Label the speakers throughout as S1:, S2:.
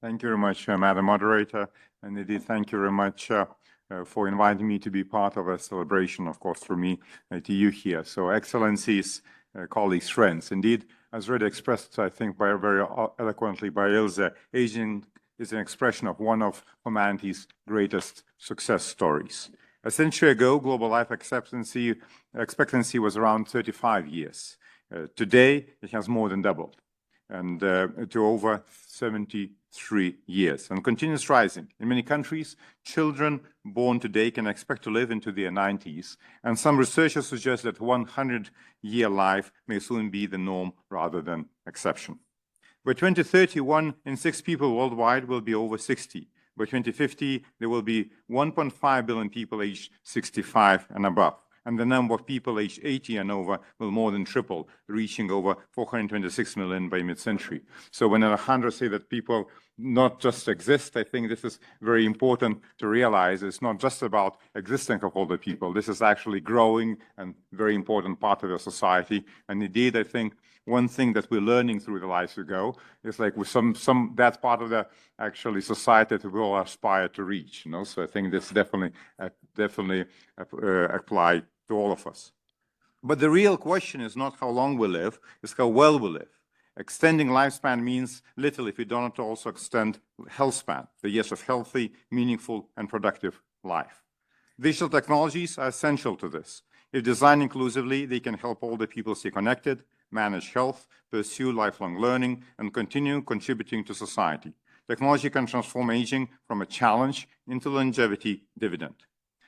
S1: Thank you very much, Madam Moderator. And indeed, thank you very much for inviting me to be part of a celebration, of course, for me to you here. So, Excellencies, colleagues, friends, indeed, as already expressed, I think, very eloquently by Ilse, aging is an expression of one of humanity's greatest success stories. A century ago, global life expectancy was around 35 years. Today, it has more than doubled, and to over 73 years, and continues rising. In many countries, children born today can expect to live into their 90s, and some researchers suggest that 100-year life may soon be the norm rather than exception. By 2030, 1 in 6 people worldwide will be over 60. By 2050, there will be 1.5 billion people aged 65 and above, and the number of people aged 80 and over will more than triple, reaching over 426 million by mid-century. So when Alejandro said that people not just exist, I think this is very important to realize. It's not just about existing of older people. This is actually growing and very important part of our society. And indeed, I think one thing that we're learning through the lives we go is like with that's part of the actually society that we all aspire to reach. You know, so I think this definitely apply to all of us. But the real question is not how long we live, it's how well we live. Extending lifespan means little if we don't also extend health span, the years of healthy, meaningful, and productive life. Digital technologies are essential to this. If designed inclusively, they can help older people stay connected, manage health, pursue lifelong learning, and continue contributing to society. Technology can transform aging from a challenge into longevity dividend.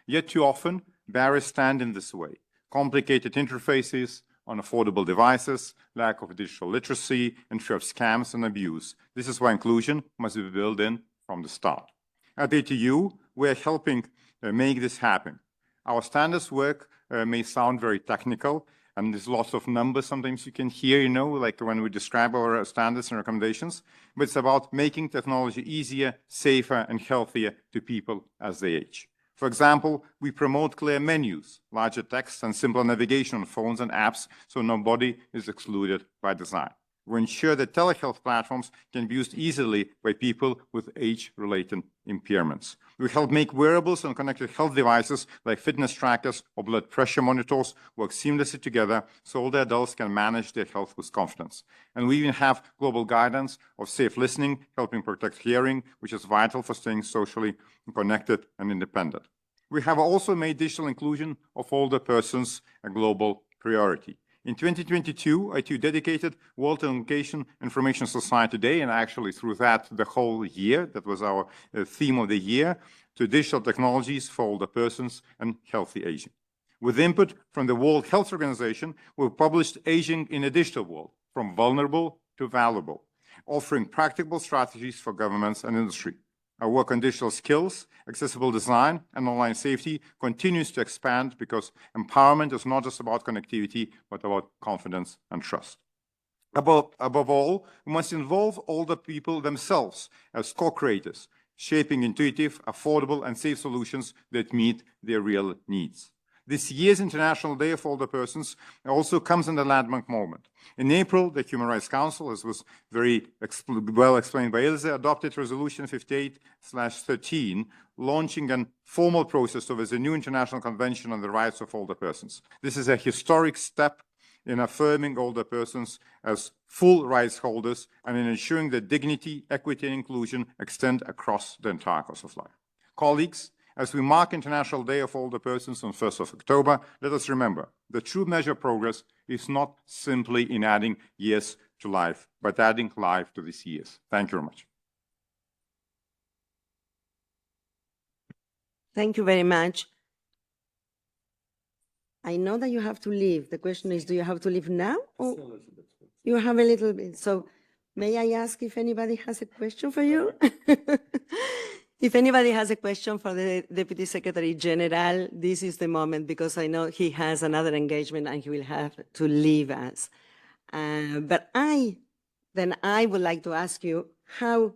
S1: Yet too often, barriers stand in this way. Complicated interfaces, unaffordable devices, lack of digital literacy, and fear of scams and abuse. This is why inclusion must be built in from the start. At ATU, we are helping make this happen. Our standards work may sound very technical, and there's lots of numbers sometimes you can hear, you know, like when we describe our standards and recommendations, but it's about making technology easier, safer, and healthier to people as they age. For example, we promote clear menus, larger text, and simpler navigation on phones and apps so nobody is excluded by design. We ensure that telehealth platforms can be used easily by people with age-related impairments. We help make wearables and connected health devices like fitness trackers or blood pressure monitors work seamlessly together so older adults can manage their health with confidence. And we even have global guidance of safe listening, helping protect hearing, which is vital for staying socially connected and independent. We have also made digital inclusion of older persons a global priority. In 2022, ITU dedicated World Telecommunication Information Society Day, and actually through that the whole year, that was our theme of the year, to digital technologies for older persons and healthy aging. With input from the World Health Organization, we published Aging in a Digital World, from vulnerable to valuable, offering practical strategies for governments and industry. Our work on digital skills, accessible design, and online safety continues to expand because empowerment is not just about connectivity, but about confidence and trust. Above all, we must involve older people themselves as co-creators, shaping intuitive, affordable, and safe solutions that meet their real needs. This year's International Day of Older Persons also comes in a landmark moment. In April, the Human Rights Council, as was very well explained by Ilse, adopted Resolution 58/13, launching a formal process towards a new International Convention on the Rights of Older Persons. This is a historic step in affirming older persons as full rights holders and in ensuring that dignity, equity, and inclusion extend across the entire course of life. Colleagues, as we mark International Day of Older Persons on 1st of October, let us remember the true measure of progress is not simply in adding years to life, but adding life to these years. Thank you very much.
S2: Thank you very much. I know that you have to leave. The question is, do you have to leave now? Or you have a little bit. So may I ask if anybody has a question for you? If anybody has a question for the Deputy Secretary General, this is the moment, because I know he has another engagement and he will have to leave us. But I would like to ask you how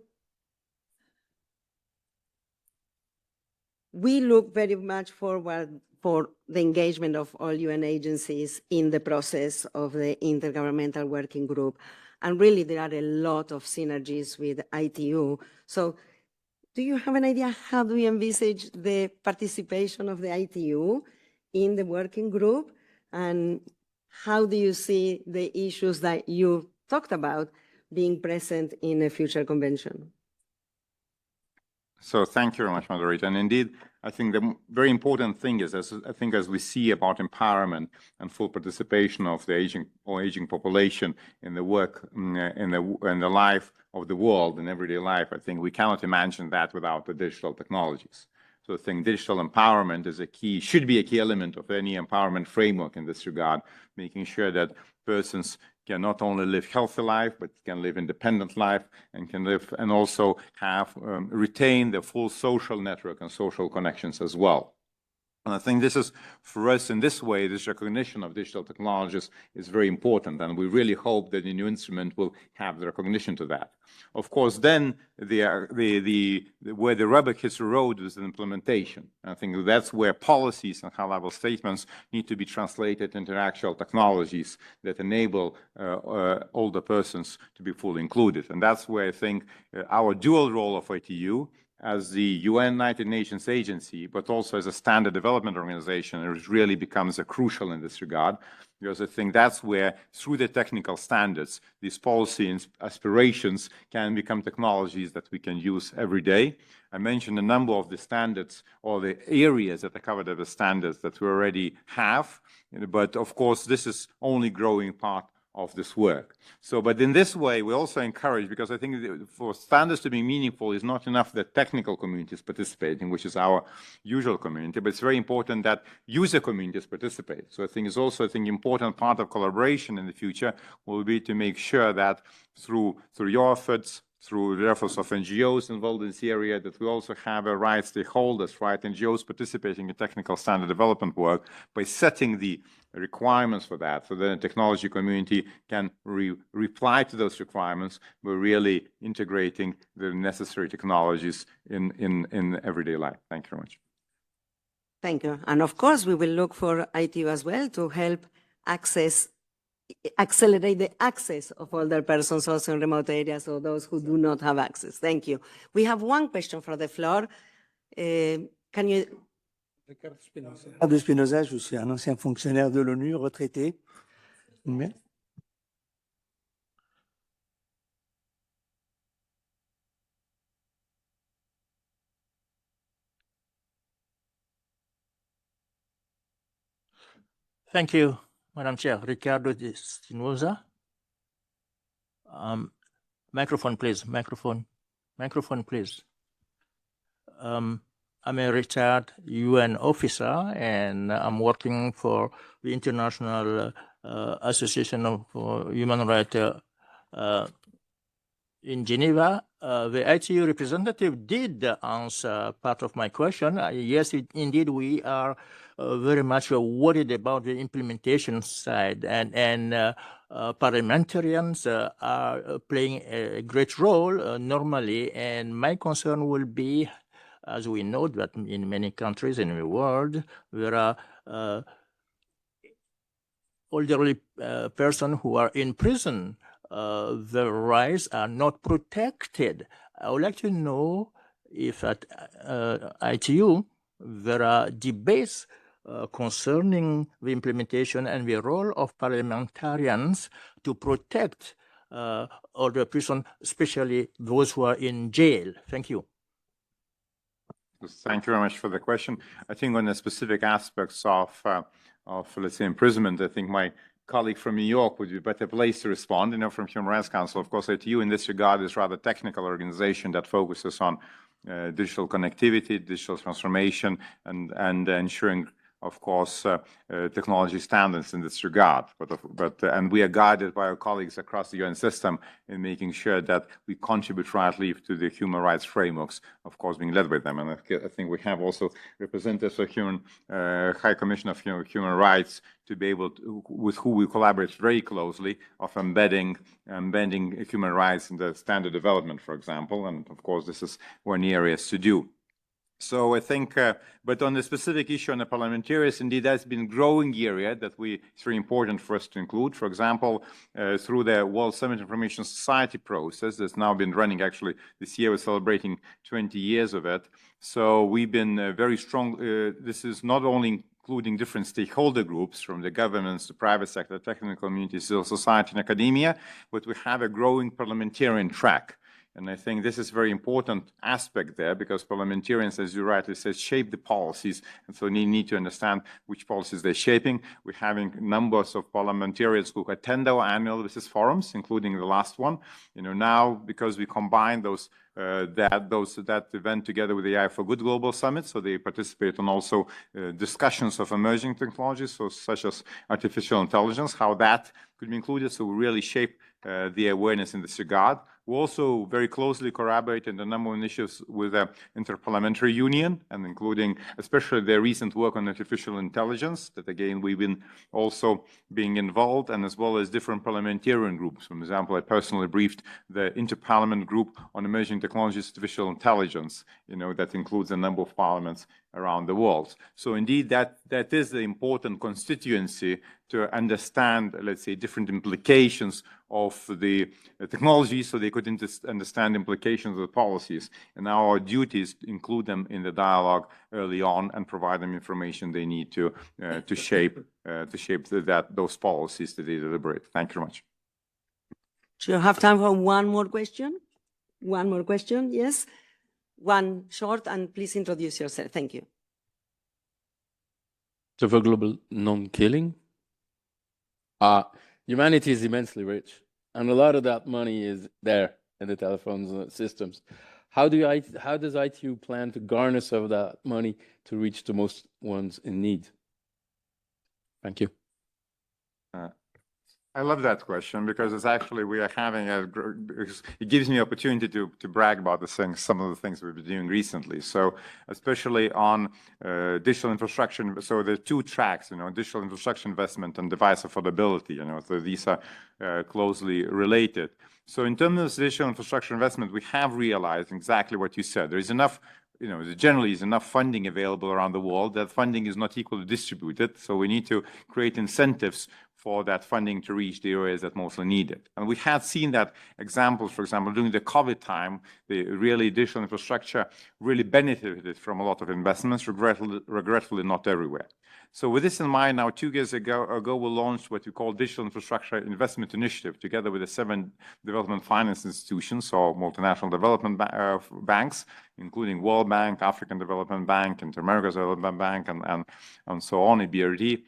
S2: we look very much forward for the engagement of all UN agencies in the process of the Intergovernmental Working Group. And really, there are a lot of synergies with ITU. So do you have an idea how do we envisage the participation of the ITU in the working group? And how do you see the issues that you talked about being present in a future convention?
S1: So thank you very much, Margarita. And indeed, I think the very important thing is, as we see about empowerment and full participation of the aging population in the work, in the life of the world, in everyday life, I think we cannot imagine that without the digital technologies. So I think digital empowerment is should be a key element of any empowerment framework in this regard, making sure that persons can not only live healthy life, but can live independent life and can live and also have retain the full social network and social connections as well. And I think this is, for us in this way, this recognition of digital technologies is very important. And we really hope that the new instrument will have the recognition to that. Of course, then where the rubber hits the road is the implementation. I think that's where policies and high-level statements need to be translated into actual technologies that enable older persons to be fully included. And that's where I think our dual role of ITU as the UN United Nations agency, but also as a standard development organization, it really becomes crucial in this regard, because I think that's where, through the technical standards, these policy aspirations can become technologies that we can use every day. I mentioned a number of the standards or the areas that are covered by the standards that we already have, but of course, this is only growing part of this work. So, but in this way, we also encourage, because I think for standards to be meaningful, it's not enough that technical communities participating, which is our usual community, but it's very important that user communities participate. So I think it's also, important part of collaboration in the future will be to make sure that through your efforts, through the efforts of NGOs involved in this area, that we also have a right stakeholders, right, NGOs participating in technical standard development work by setting the requirements for that, so that the technology community can reply to those requirements. We're really integrating the necessary technologies in everyday life. Thank you very much.
S2: Thank you. And of course, we will look for ITU as well to help accelerate the access of older persons also in remote areas or those who do not have access. Thank you. We have one question from the floor. Can you...
S3: Ricardo Espinosa, je suis un ancien fonctionnaire de l'ONU, retraité.
S4: Thank you, Madam Chair. Ricardo Espinosa. Microphone, please. Microphone, please. I'm a retired UN officer, and I'm working for the International Association of Human Rights in Geneva. The ITU representative did answer part of my question. Yes, indeed, we are very much worried about the implementation side, and parliamentarians are playing a great role normally, and my concern will be, as we know that in many countries in the world, there are elderly persons who are in prison. Their rights are not protected. I would like to know if at ITU there are debates concerning the implementation and the role of parliamentarians to protect older persons, especially those who are in jail. Thank you.
S1: Thank you very much for the question. I think on the specific aspects of let's say, imprisonment, I think my colleague from New York would be a better place to respond. From Human Rights Council, of course, ITU in this regard is rather technical organization that focuses on digital connectivity, digital transformation, and ensuring, of course, technology standards in this regard. And we are guided by our colleagues across the UN system in making sure that we contribute rightly to the human rights frameworks, of course, being led by them. And I think we have also representatives of High Commission of Human Rights to be able to, with who we collaborate very closely, of embedding human rights in the standard development, for example. And of course, this is one area to do. So I think, but on the specific issue on the parliamentarians, indeed, that's been a growing area that it's very important for us to include. For example, through the World Summit Information Society process that's now been running, actually, this year we're celebrating 20 years of it. So we've been very strong. This is not only including different stakeholder groups from the governments, the private sector, technical community, civil society, and academia, but we have a growing parliamentarian track. And I think this is a very important aspect there because parliamentarians, as you rightly said, shape the policies. And so we need to understand which policies they're shaping. We're having numbers of parliamentarians who attend our annual business forums, including the last one. Now, because we combine that event together with the AI for Good Global Summit, so they participate in also discussions of emerging technologies, so such as artificial intelligence, how that could be included. So we really shape the awareness in this regard. We also very closely collaborate in a number of initiatives with the Interparliamentary Union, and including especially their recent work on artificial intelligence, that again, we've been also being involved, and as well as different parliamentarian groups. For example, I personally briefed the Interparliament Group on Emerging Technologies, Artificial Intelligence, that includes a number of parliaments around the world. So indeed, that is the important constituency to understand, let's say, different implications of the technology, so they could understand implications of the policies. And our duty is to include them in the dialogue early on and provide them information they need to shape those policies that they deliberate. Thank you very much.
S2: Do you have time for one more question? One more question, yes? One short, and please introduce yourself. Thank you.
S5: So for global non-killing, humanity is immensely rich, and a lot of that money is there in the telephones systems. How does ITU plan to garner some of that money to reach the most ones in need? Thank you.
S1: I love that question because it's actually, we are having it gives me opportunity to brag about some of the things we've been doing recently. So especially on digital infrastructure, so there are two tracks, digital infrastructure investment and device affordability, so these are closely related. So in terms of digital infrastructure investment, we have realized exactly what you said. There is enough, generally is enough funding available around the world. That funding is not equally distributed. So we need to create incentives for that funding to reach the areas that mostly need it. And we had seen that examples, for example, during the COVID time, the really digital infrastructure really benefited from a lot of investments, regretfully not everywhere. So with this in mind, now 2 years ago we launched what we call Digital Infrastructure Investment Initiative, together with the 7 development finance institutions, or multinational development banks, including World Bank, African Development Bank, Inter-America's Development Bank, and so on, EBRD.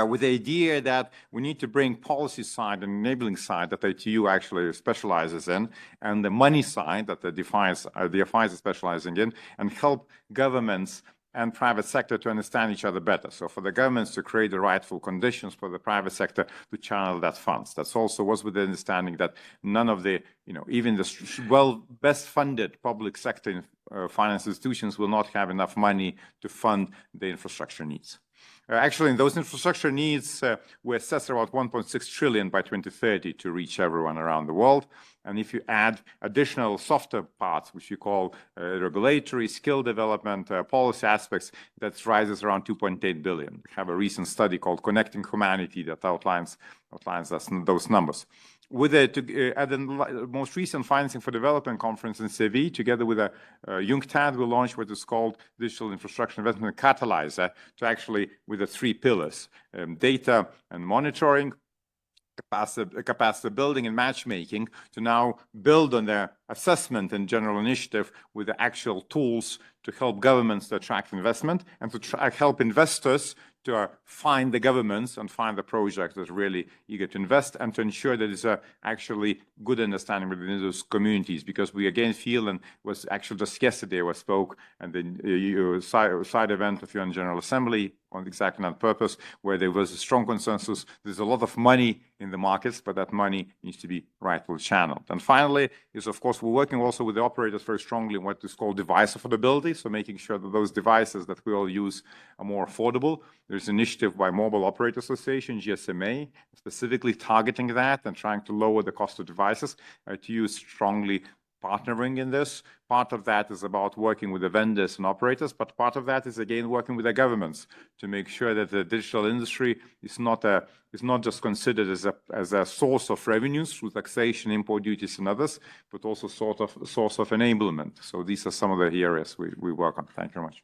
S1: With the idea that we need to bring policy side and enabling side that the ITU actually specializes in, and the money side that the DFIs are specializing in, and help governments and private sector to understand each other better. So for the governments to create the rightful conditions for the private sector to channel that funds. That's also was with the understanding that none of the, even the best funded public sector finance institutions will not have enough money to fund the infrastructure needs. Actually, in those infrastructure needs, we assess about 1.6 trillion by 2030 to reach everyone around the world. And if you add additional softer parts, which you call regulatory, skill development, policy aspects, that rises around 2.8 billion. We have a recent study called Connecting Humanity that outlines those numbers. With at the most recent Financing for Development conference in Seville, together with UNCTAD, we launched what is called Digital Infrastructure Investment Catalyzer, to actually with the 3 pillars: data and monitoring, capacity building and matchmaking, to now build on their assessment and general initiative with the actual tools to help governments to attract investment and to help investors to find the governments and find the projects that are really eager to invest, and to ensure that there's actually good understanding within those communities. Because we again feel, and was actually just yesterday we spoke at the side event of UN General Assembly on exactly that purpose, where there was a strong consensus. There's a lot of money in the markets, but that money needs to be rightfully channeled. And finally is, of course, we're working also with the operators very strongly in what is called device affordability, so making sure that those devices that we all use are more affordable. There's an initiative by Mobile Operator Association, GSMA, specifically targeting that and trying to lower the cost of devices. ITU is strongly partnering in this. Part of that is about working with the vendors and operators, but part of that is again working with the governments to make sure that the digital industry is not just considered as a source of revenues through taxation, import duties, and others, but also source of enablement. So these are some of the areas we work on. Thank you very much.